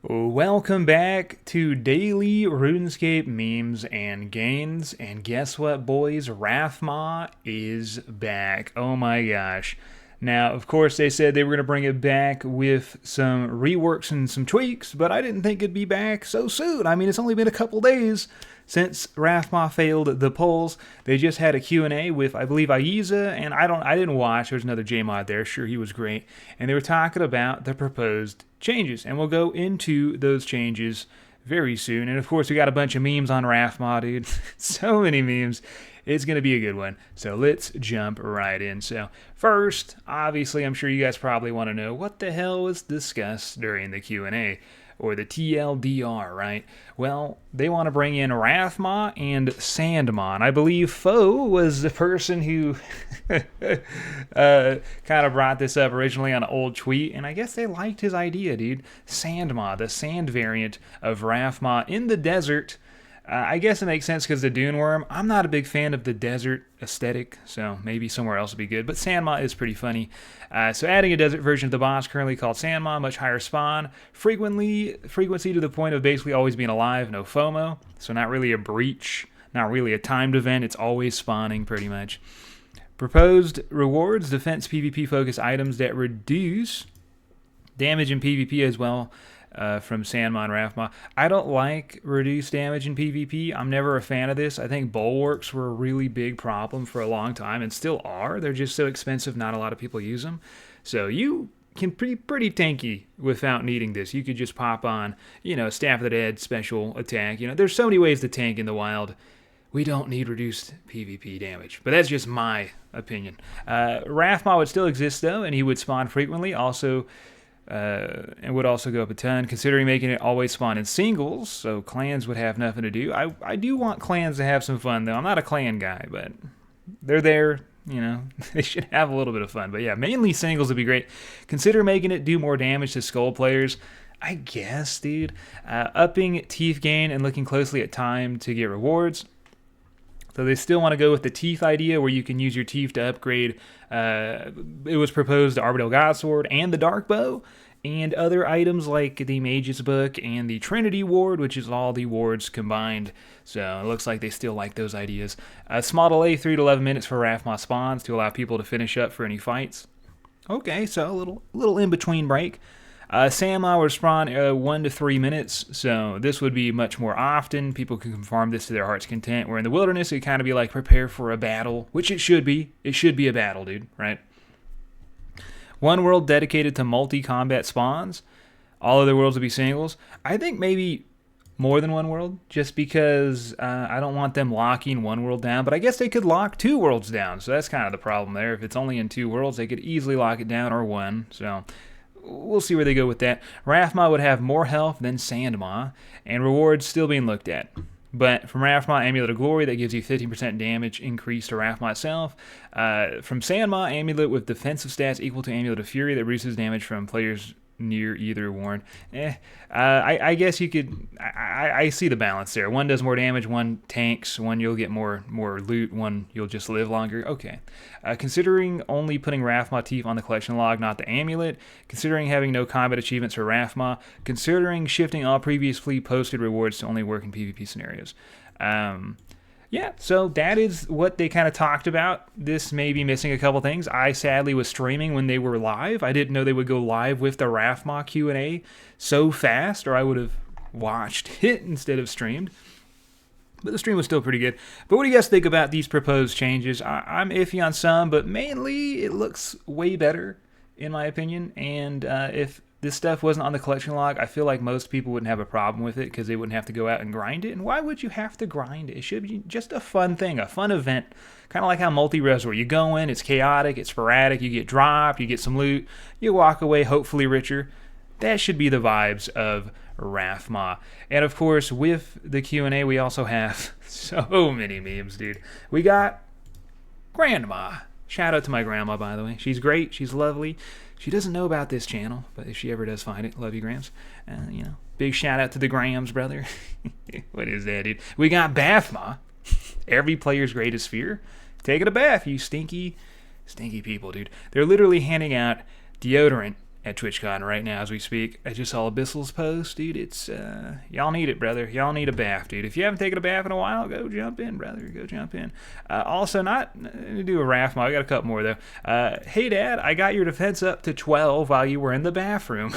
Welcome back to daily RuneScape memes and gains, and guess what, boys? Wrathmaw is back. Oh my gosh. Now, of course, they said they were going to bring it back with some reworks and some tweaks, but I didn't think it'd be back so soon. I mean, it's only been a couple days since Wrathmaw failed the polls. They just had a Q&A with, I believe, Aiza, and I didn't watch. There's another J-Mod there. Sure, he was great. And they were talking about the proposed changes, and we'll go into those changes very soon. And of course, we got a bunch of memes on Wrathmaw, dude. So many memes. It's going to be a good one. So let's jump right in. So first, obviously, I'm sure you guys probably want to know what the hell was discussed during the Q&A, or the TLDR, right? Well, they want to bring in Wrathmaw and Sandmaw. I believe Foe was the person who kind of brought this up originally on an old tweet, and I guess they liked his idea, dude. Sandmaw, the sand variant of Wrathmaw in the desert. I guess it makes sense because the Dune Worm. I'm not a big fan of the desert aesthetic, so maybe somewhere else would be good. But Sandmaw is pretty funny. So adding a desert version of the boss currently called Sandmaw, much higher spawn, frequency to the point of basically always being alive, no FOMO. So not really a breach, not really a timed event. It's always spawning pretty much. Proposed rewards, defense PvP focused items that reduce damage in PvP as well. From Sandmaw and Wrathmaw. I don't like reduced damage in PvP. I'm never a fan of this. I think bulwarks were a really big problem for a long time and still are. They're just so expensive, not a lot of people use them. So you can be pretty tanky without needing this. You could just pop on, Staff of the Dead special attack. There's so many ways to tank in the wild. We don't need reduced PvP damage. But that's just my opinion. Wrathmaw would still exist, though, and he would spawn frequently. Also, and would also go up a ton, considering making it always spawn in singles, so clans would have nothing to do. I do want clans to have some fun, though. I'm not a clan guy, but they're there, they should have a little bit of fun. But yeah, mainly singles would be great. Consider making it do more damage to skull players. I guess, dude. Upping teeth gain and looking closely at time to get rewards. So they still want to go with the teeth idea, where you can use your teeth to upgrade. It was proposed the Arbidel Godsword and the Dark Bow, and other items like the Mage's Book and the Trinity Ward, which is all the wards combined. So it looks like they still like those ideas. Small delay, 3 to 11 minutes for Wrathmaw spawns to allow people to finish up for any fights. Okay, so a little in-between break. Sandmaw would spawn 1 to 3 minutes, so this would be much more often. People can farm this to their heart's content, where in the wilderness it kind of be like prepare for a battle, which it should be. It should be a battle, dude, right? One world dedicated to multi-combat spawns. All other worlds would be singles. I think maybe more than one world, just because I don't want them locking one world down, but I guess they could lock 2 worlds down, so that's kind of the problem there. If it's only in 2 worlds, they could easily lock it down, or 1, so we'll see where they go with that. Wrathmaw would have more health than Sandmaw, and rewards still being looked at. But from Wrathmaw, Amulet of Glory, that gives you 15% damage increase to Wrathmaw itself. From Sandmaw, Amulet with defensive stats equal to Amulet of Fury that reduces damage from players near either warn. I guess you could. I see the balance there. One does more damage, one tanks, one you'll get more loot, one you'll just live longer. Okay. Considering only putting Wrathmaw teeth on the collection log, not the amulet. Considering having no combat achievements for Wrathmaw. Considering shifting all previously posted rewards to only work in PvP scenarios. Yeah, so that is what they kind of talked about. This may be missing a couple things. I sadly was streaming when they were live. I didn't know they would go live with the Wrathmaw Q&A so fast, or I would have watched it instead of streamed. But the stream was still pretty good. But what do you guys think about these proposed changes? I'm iffy on some, but mainly it looks way better, in my opinion. And if this stuff wasn't on the collection log, I feel like most people wouldn't have a problem with it because they wouldn't have to go out and grind it. And why would you have to grind it? It should be just a fun thing, a fun event. Kind of like how multi-res, where you go in, it's chaotic, it's sporadic, you get dropped, you get some loot, you walk away hopefully richer. That should be the vibes of Wrathmaw. And of course, with the Q&A, we also have so many memes, dude. We got Grandma. Shout out to my grandma, by the way. She's great, she's lovely. She doesn't know about this channel, but if she ever does find it, love you, Grams. Big shout out to the Grams, brother. What is that, dude? We got Bathmaw. Every player's greatest fear. Taking a bath, you stinky people, dude. They're literally handing out deodorant at TwitchCon right now as we speak. I just saw Abyssal's post, dude. It's, y'all need it, brother. Y'all need a bath, dude. If you haven't taken a bath in a while, go jump in, brother. Go jump in. Also, not to do a Wrathmaw. I got a couple more, though. Hey, Dad, I got your defense up to 12 while you were in the bathroom.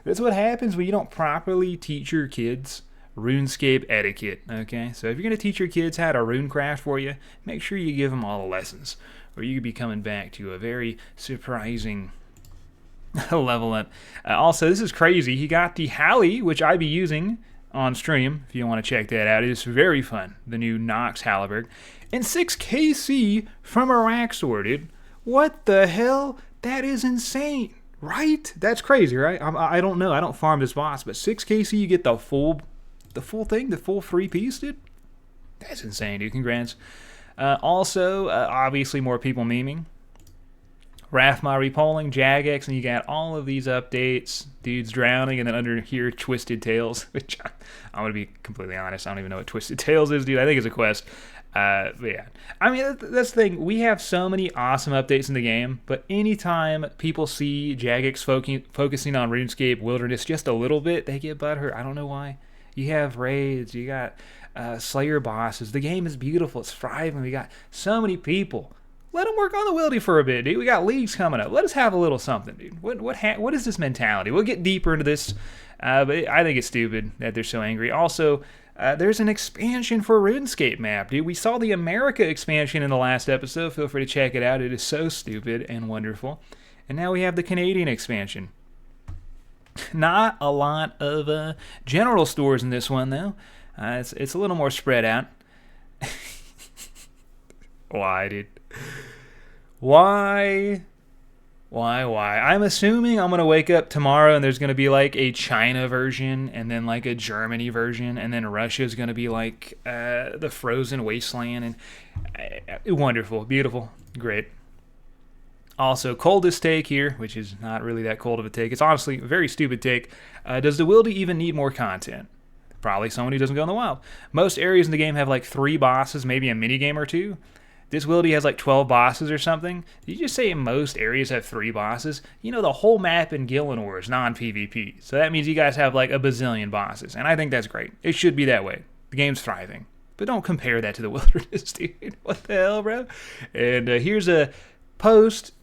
That's what happens when you don't properly teach your kids RuneScape etiquette, okay? So if you're going to teach your kids how to runecraft for you, make sure you give them all the lessons, or you could be coming back to a very surprising level up. Also, this is crazy. He got the Halley, which I be using on stream, if you want to check that out. It is very fun, the new Nox Halberg. And 6 KC from a Raxor, dude. What the hell? That is insane, right? That's crazy, right? I don't know. I don't farm this boss, but 6 KC, you get the full thing, the full 3-piece, dude. That's insane, dude. Congrats. Also, obviously more people memeing. Wrathmaw repolling, Jagex, and you got all of these updates. Dudes drowning, and then under here, Twisted Tails, which I'm going to be completely honest, I don't even know what Twisted Tails is, dude. I think it's a quest. But yeah. I mean, that's the thing. We have so many awesome updates in the game, but anytime people see Jagex focusing on RuneScape Wilderness just a little bit, they get butthurt. I don't know why. You have raids, you got Slayer bosses. The game is beautiful. It's thriving. We got so many people. Let them work on the wildy for a bit, dude. We got leagues coming up. Let us have a little something, dude. What is this mentality? We'll get deeper into this, but I think it's stupid that they're so angry. Also, there's an expansion for RuneScape map, dude. We saw the America expansion in the last episode. Feel free to check it out. It is so stupid and wonderful. And now we have the Canadian expansion. Not a lot of general stores in this one, though. It's a little more spread out. Why, dude? Why? I'm assuming I'm going to wake up tomorrow and there's going to be like a China version and then like a Germany version and then Russia's going to be like the frozen wasteland. And wonderful, beautiful, great. Also, coldest take here, which is not really that cold of a take. It's honestly a very stupid take. Does the wildy even need more content? Probably someone who doesn't go in the wild. Most areas in the game have like 3 bosses, maybe a minigame or 2. This wildy has like 12 bosses or something. Did you just say most areas have 3 bosses? You know, the whole map in Gillinor is non-PvP. So that means you guys have like a bazillion bosses. And I think that's great. It should be that way. The game's thriving. But don't compare that to the wilderness, dude. What the hell, bro? And here's a post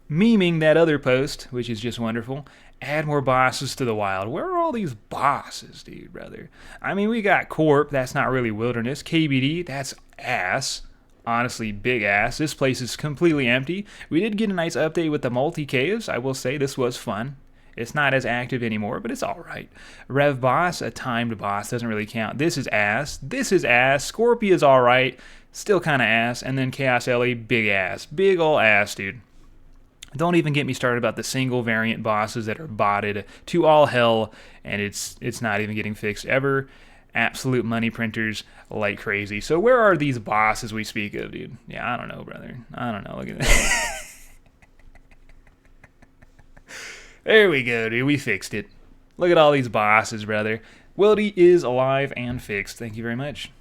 memeing that other post, which is just wonderful. Add more bosses to the wild. Where are all these bosses, dude, brother? I mean, we got Corp. That's not really wilderness. KBD, that's ass. Honestly, big ass. This place is completely empty. We did get a nice update with the multi-caves. I will say this was fun. It's not as active anymore, but it's all right. Rev boss, a timed boss, doesn't really count. This is ass. This is ass. Scorpia's all right. Still kind of ass. And then Chaos Ellie, big ass. Big ol' ass, dude. Don't even get me started about the single variant bosses that are botted to all hell, and it's not even getting fixed ever. Absolute money printers like crazy. So where are these bosses we speak of, dude? Yeah, I don't know, brother. I don't know. Look at that. There we go, dude. We fixed it. Look at all these bosses, brother. Wildy is alive and fixed. Thank you very much.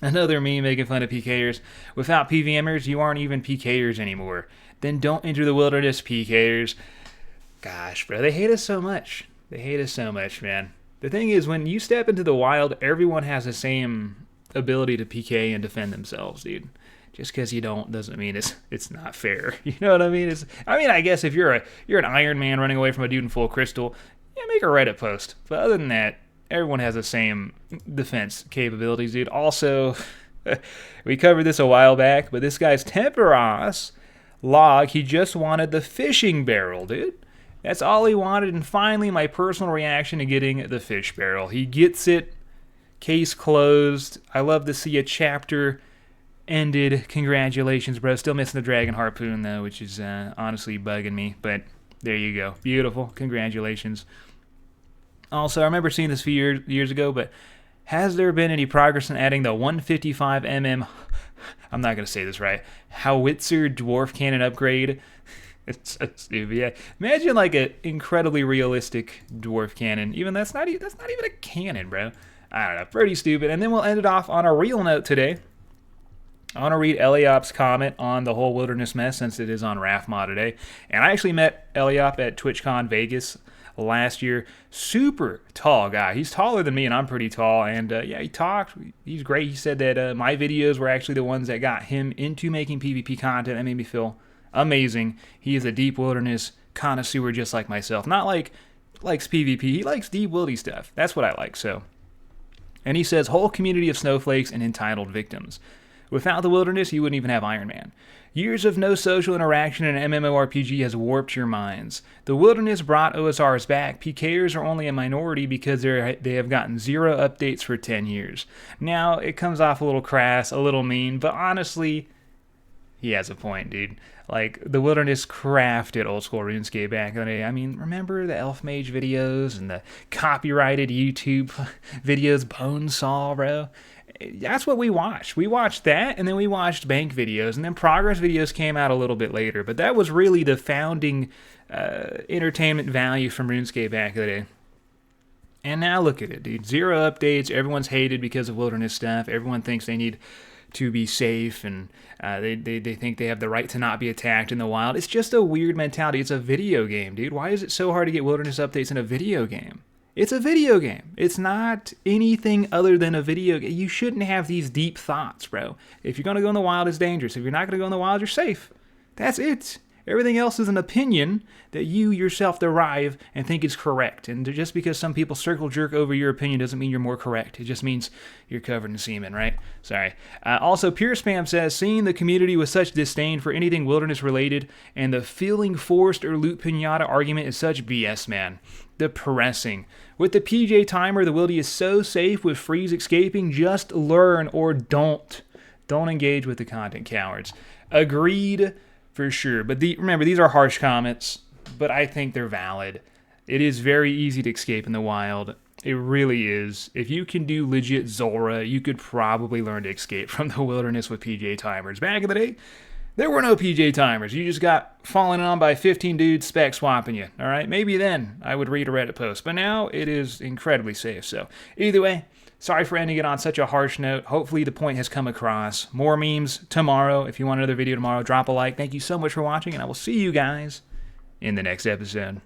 Another meme making fun of PKers. Without PVMers, you aren't even PKers anymore. Then don't enter the wilderness, PKers. Gosh, bro, they hate us so much. They hate us so much, man. The thing is, when you step into the wild, everyone has the same ability to PK and defend themselves, dude. Just because you don't doesn't mean it's not fair. You know what I mean? I guess if you're an Iron Man running away from a dude in full crystal, yeah, make a Reddit post. But other than that, everyone has the same defense capabilities, dude. Also, we covered this a while back, but this guy's Temperos log, he just wanted the fishing barrel, dude. That's all he wanted, and finally my personal reaction to getting the fish barrel. He gets it, case closed. I love to see a chapter ended. Congratulations, bro. Still missing the dragon harpoon, though, which is honestly bugging me, but there you go. Beautiful. Congratulations. Also, I remember seeing this a few years ago, but has there been any progress in adding the 155mm, I'm not going to say this right, howitzer dwarf cannon upgrade? It's so stupid. Yeah. Imagine like an incredibly realistic dwarf cannon. Even that's not even a cannon, bro. I don't know. Pretty stupid. And then we'll end it off on a real note today. I want to read Eliop's comment on the whole wilderness mess since it is on Wrathmaw today. And I actually met Eliop at TwitchCon Vegas last year. Super tall guy. He's taller than me, and I'm pretty tall. And yeah, he talked. He's great. He said that my videos were actually the ones that got him into making PvP content. That made me feel amazing. He is a deep wilderness connoisseur just like myself. Not like likes PvP. He likes deep wildy stuff. That's what I like. So, and he says, whole community of snowflakes and entitled victims. Without the wilderness, you wouldn't even have Iron Man. Years of no social interaction in an MMORPG has warped your minds. The wilderness brought OSRs back. PKers are only a minority because they have gotten 0 updates for 10 years. Now, it comes off a little crass, a little mean, but honestly, he has a point, dude. Like, the wilderness crafted old school RuneScape back in the day. I mean, remember the Elf Mage videos and the copyrighted YouTube videos, Bonesaw, bro? That's what we watched. We watched that, and then we watched bank videos, and then progress videos came out a little bit later. But that was really the founding entertainment value from RuneScape back in the day. And now look at it, dude. 0 updates. Everyone's hated because of wilderness stuff. Everyone thinks they need to be safe, and they think they have the right to not be attacked in the wild. It's just a weird mentality. It's a video game, dude. Why is it so hard to get wilderness updates in a video game? It's a video game. It's not anything other than a video game. You shouldn't have these deep thoughts, bro. If you're going to go in the wild, it's dangerous. If you're not going to go in the wild, you're safe. That's it. Everything else is an opinion that you yourself derive and think is correct. And just because some people circle jerk over your opinion doesn't mean you're more correct. It just means you're covered in semen, right? Sorry. Also, Pure Spam says, seeing the community with such disdain for anything wilderness related and the feeling forced or loot pinata argument is such BS, man. Depressing. With the PJ timer, the wildy is so safe with freeze escaping. Just learn or don't. Don't engage with the content cowards. Agreed. For sure. But remember, these are harsh comments, but I think they're valid. It is very easy to escape in the wild. It really is. If you can do legit Zora, you could probably learn to escape from the wilderness with PJ timers. Back in the day, there were no PJ timers. You just got fallen on by 15 dudes spec swapping you. All right? Maybe then I would read a Reddit post. But now it is incredibly safe. So either way, sorry for ending it on such a harsh note. Hopefully the point has come across. More memes tomorrow. If you want another video tomorrow, drop a like. Thank you so much for watching, and I will see you guys in the next episode.